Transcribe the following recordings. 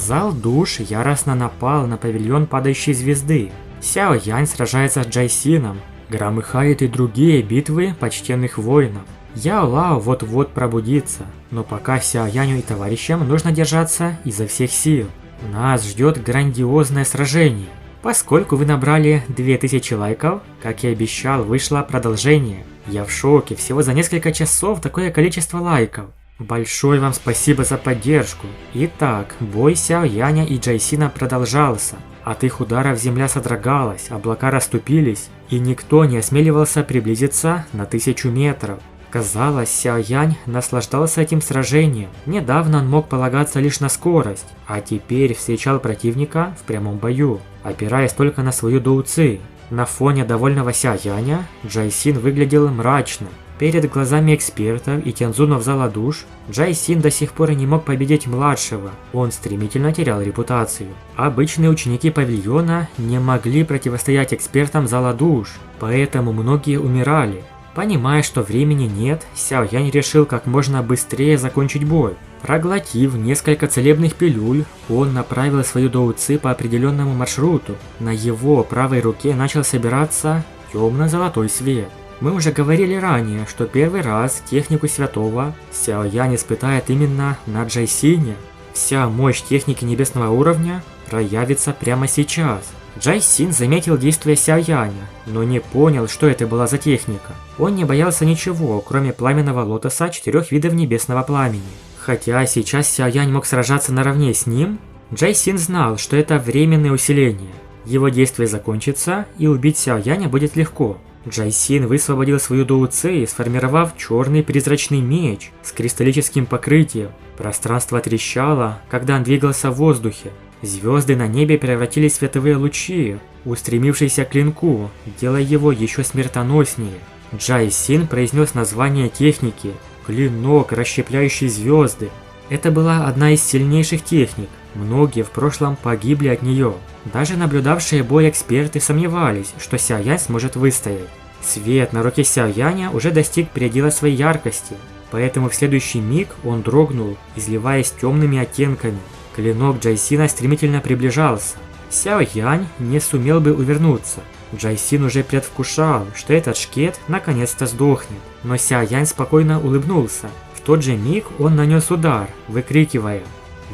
Зал душ яростно напал на павильон падающей звезды. Сяо Янь сражается с Джайсином. Громыхают и другие битвы почтенных воинов. Яо Лао вот-вот пробудится, но пока Сяо Яню и товарищам нужно держаться изо всех сил. Нас ждет грандиозное сражение. Поскольку вы набрали 2000 лайков, как и обещал, вышло продолжение. Я в шоке, всего за несколько часов такое количество лайков. Большое вам спасибо за поддержку. Итак, бой Сяо Яня и Джайсина продолжался. От их ударов земля содрогалась, облака расступились, и никто не осмеливался приблизиться на 1000 метров. Казалось, Сяо Янь наслаждался этим сражением. Недавно он мог полагаться лишь на скорость, а теперь встречал противника в прямом бою, опираясь только на свою доуци. На фоне довольного Сяо Яня Джайсин выглядел мрачно. Перед глазами экспертов и тянзунов зала душ Джайсин до сих пор не мог победить младшего, он стремительно терял репутацию. Обычные ученики павильона не могли противостоять экспертам зала душ, поэтому многие умирали. Понимая, что времени нет, Сяо Янь решил как можно быстрее закончить бой. Проглотив несколько целебных пилюль, он направил свою доуци по определенному маршруту. На его правой руке начал собираться темно-золотой свет. Мы уже говорили ранее, что первый раз технику святого Сяо Янь испытает именно на Джайсине. Вся мощь техники небесного уровня проявится прямо сейчас. Джайсин заметил действия Сяо Яня, но не понял, что это была за техника. Он не боялся ничего, кроме пламенного лотоса 4 видов небесного пламени. Хотя сейчас Сяо Янь мог сражаться наравне с ним, Джайсин знал, что это временное усиление. Его действие закончится, и убить Сяо Яня будет легко. Джайсин высвободил свою доуци, сформировав черный призрачный меч с кристаллическим покрытием. Пространство трещало, когда он двигался в воздухе. Звезды на небе превратились в световые лучи, устремившиеся к клинку, делая его еще смертоноснее. Джайсин произнес название техники – клинок, расщепляющий звезды. Это была одна из сильнейших техник, многие в прошлом погибли от нее. Даже наблюдавшие бой эксперты сомневались, что Сяо Янь сможет выстоять. Свет на руке Сяо Яня уже достиг предела своей яркости, поэтому в следующий миг он дрогнул, изливаясь темными оттенками. Клинок Джайсина стремительно приближался. Сяо Янь не сумел бы увернуться. Джайсин уже предвкушал, что этот шкет наконец-то сдохнет. Но Сяо Янь спокойно улыбнулся. В тот же миг он нанес удар, выкрикивая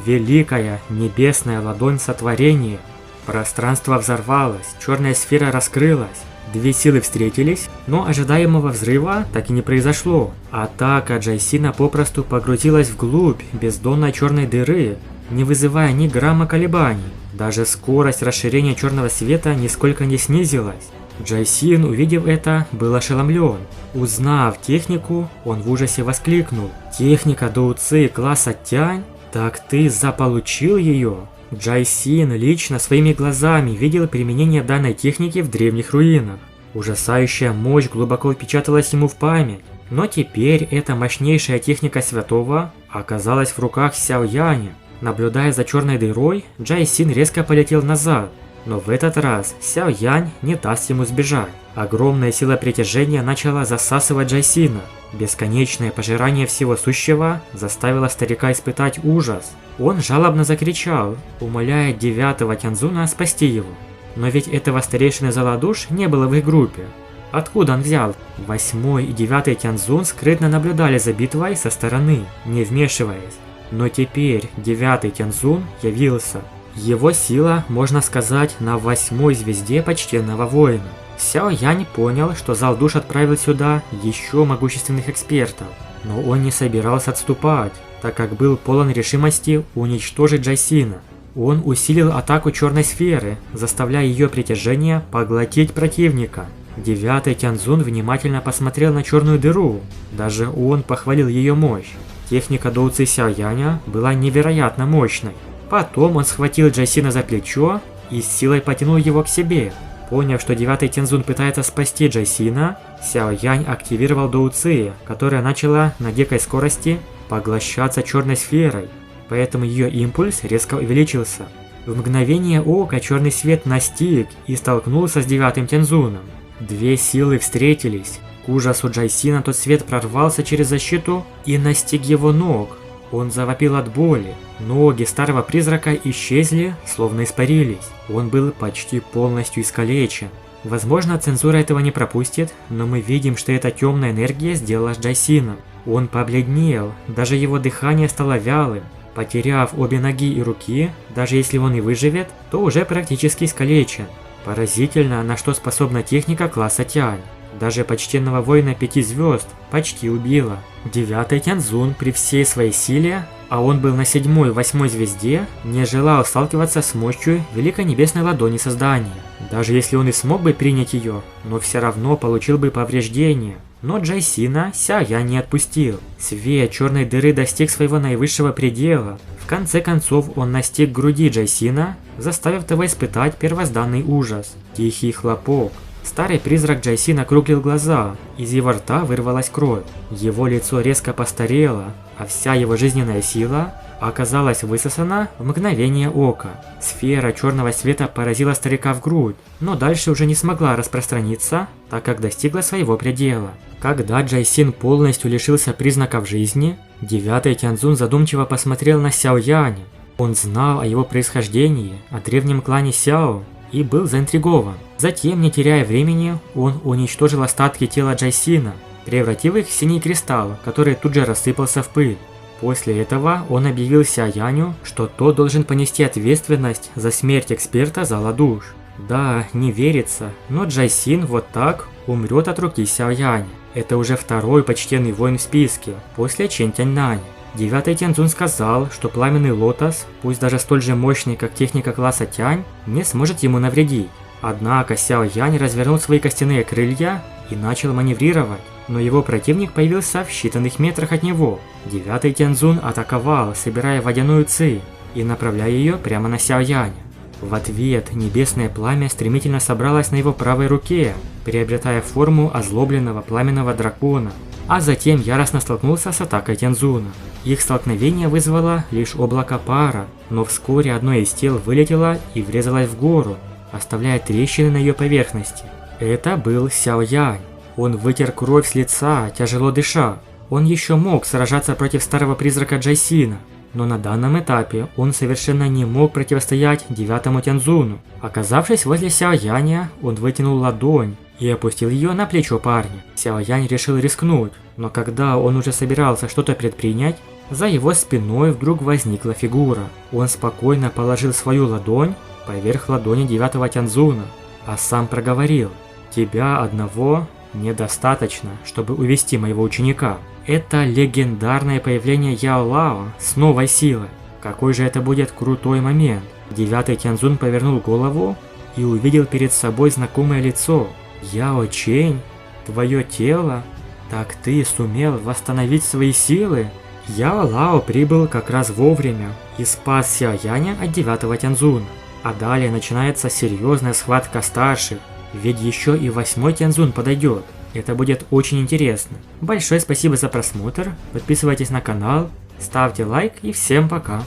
«Великая небесная ладонь сотворения!». Пространство взорвалось, черная сфера раскрылась. Две силы встретились, но ожидаемого взрыва так и не произошло. Атака Джайсина попросту погрузилась вглубь бездонной черной дыры, не вызывая ни грамма колебаний. Даже скорость расширения черного света нисколько не снизилась. Джайсин, увидев это, был ошеломлен. Узнав технику, он в ужасе воскликнул: «Техника доуци класса Тянь? Так ты заполучил ее?» Джайсин лично своими глазами видел применение данной техники в древних руинах. Ужасающая мощь глубоко впечаталась ему в память. Но теперь эта мощнейшая техника святого оказалась в руках Сяо Яня. Наблюдая за черной дырой, Джайсин резко полетел назад. Но в этот раз Сяо Янь не даст ему сбежать. Огромная сила притяжения начала засасывать Джайсина. Бесконечное пожирание всего сущего заставило старика испытать ужас. Он жалобно закричал, умоляя 9-го тянзуна спасти его. Но ведь этого старейшины зала душ не было в их группе. Откуда он взял? 8-й и 9-й тянзун скрытно наблюдали за битвой со стороны, не вмешиваясь. Но теперь 9-й тянзун явился. Его сила, можно сказать, на 8-й звезде почтенного воина. Сяо Янь понял, что зал душ отправил сюда еще могущественных экспертов. Но он не собирался отступать, так как был полон решимости уничтожить Джайсина. Он усилил атаку черной сферы, заставляя ее притяжение поглотить противника. 9-й тянзун внимательно посмотрел на черную дыру. Даже он похвалил ее мощь. Техника доуци Сяо Яня была невероятно мощной. Потом он схватил Джайсина за плечо и с силой потянул его к себе. Поняв, что 9-й тянзун пытается спасти Джайсина, Сяо Янь активировал доуци, которая начала на дикой скорости поглощаться черной сферой, поэтому ее импульс резко увеличился. В мгновение ока черный свет настиг и столкнулся с 9-м тянзуном. Две силы встретились. К ужасу Джайсина тот свет прорвался через защиту и настиг его ног. Он завопил от боли. Ноги старого призрака исчезли, словно испарились. Он был почти полностью искалечен. Возможно, цензура этого не пропустит, но мы видим, что эта темная энергия сделала с Джайсином. Он побледнел, даже его дыхание стало вялым. Потеряв обе ноги и руки, даже если он и выживет, то уже практически искалечен. Поразительно, на что способна техника класса Тянь. Даже почтенного воина 5 звезд почти убила. 9-й Тяньцзун при всей своей силе, а он был на 7-й, 8-й звезде, не желал сталкиваться с мощью Великой Небесной Ладони Создания. Даже если он и смог бы принять ее, но все равно получил бы повреждения. Но Джайсина Сяо Янь не отпустил. Свет черной дыры достиг своего наивысшего предела. В конце концов он настиг груди Джайсина, заставив того испытать первозданный ужас. Тихий хлопок. Старый призрак Джайсин округлил глаза, из его рта вырвалась кровь. Его лицо резко постарело, а вся его жизненная сила оказалась высосана в мгновение ока. Сфера черного света поразила старика в грудь, но дальше уже не смогла распространиться, так как достигла своего предела. Когда Джайсин полностью лишился признаков жизни, 9-й Тяньцзун задумчиво посмотрел на Сяо Яня. Он знал о его происхождении, о древнем клане Сяо, и был заинтригован. Затем, не теряя времени, он уничтожил остатки тела Джайсина, превратив их в синий кристалл, который тут же рассыпался в пыль. После этого он объявил Сяо Яню, что тот должен понести ответственность за смерть эксперта зала душ. Да, не верится, но Джайсин вот так умрет от руки Сяо Яня. Это уже второй почтенный воин в списке, после Чэнь Тяньнаня. 9-й Тяньцзун сказал, что пламенный лотос, пусть даже столь же мощный, как техника класса Тянь, не сможет ему навредить. Однако Сяо Янь развернул свои костяные крылья и начал маневрировать, но его противник появился в считанных метрах от него. 9-й Тяньцзун атаковал, собирая водяную ци и направляя ее прямо на Сяо Яня. В ответ небесное пламя стремительно собралось на его правой руке, приобретая форму озлобленного пламенного дракона, а затем яростно столкнулся с атакой Тяньцзуна. Их столкновение вызвало лишь облако пара, но вскоре одно из тел вылетело и врезалось в гору, оставляя трещины на ее поверхности. Это был Сяо Янь. Он вытер кровь с лица, тяжело дыша. Он еще мог сражаться против старого призрака Джайсина, но на данном этапе он совершенно не мог противостоять 9-му Тяньцзуну. Оказавшись возле Сяо Яня, он вытянул ладонь и опустил ее на плечо парня. Сяо Янь решил рискнуть, но когда он уже собирался что-то предпринять, за его спиной вдруг возникла фигура. Он спокойно положил свою ладонь поверх ладони 9-го Тяньцзуна, а сам проговорил: «Тебя одного недостаточно, чтобы увести моего ученика». Это легендарное появление Яо Лао с новой силой. Какой же это будет крутой момент. 9-й Тяньцзун повернул голову и увидел перед собой знакомое лицо. Яо Чэнь, твое тело? Так ты сумел восстановить свои силы? Яо Лао прибыл как раз вовремя и спас Сяо Яня от 9-го Тяньцзуна. А далее начинается серьезная схватка старших, ведь еще и 8-й Тяньцзун подойдет. Это будет очень интересно. Большое спасибо за просмотр, подписывайтесь на канал, ставьте лайк и всем пока.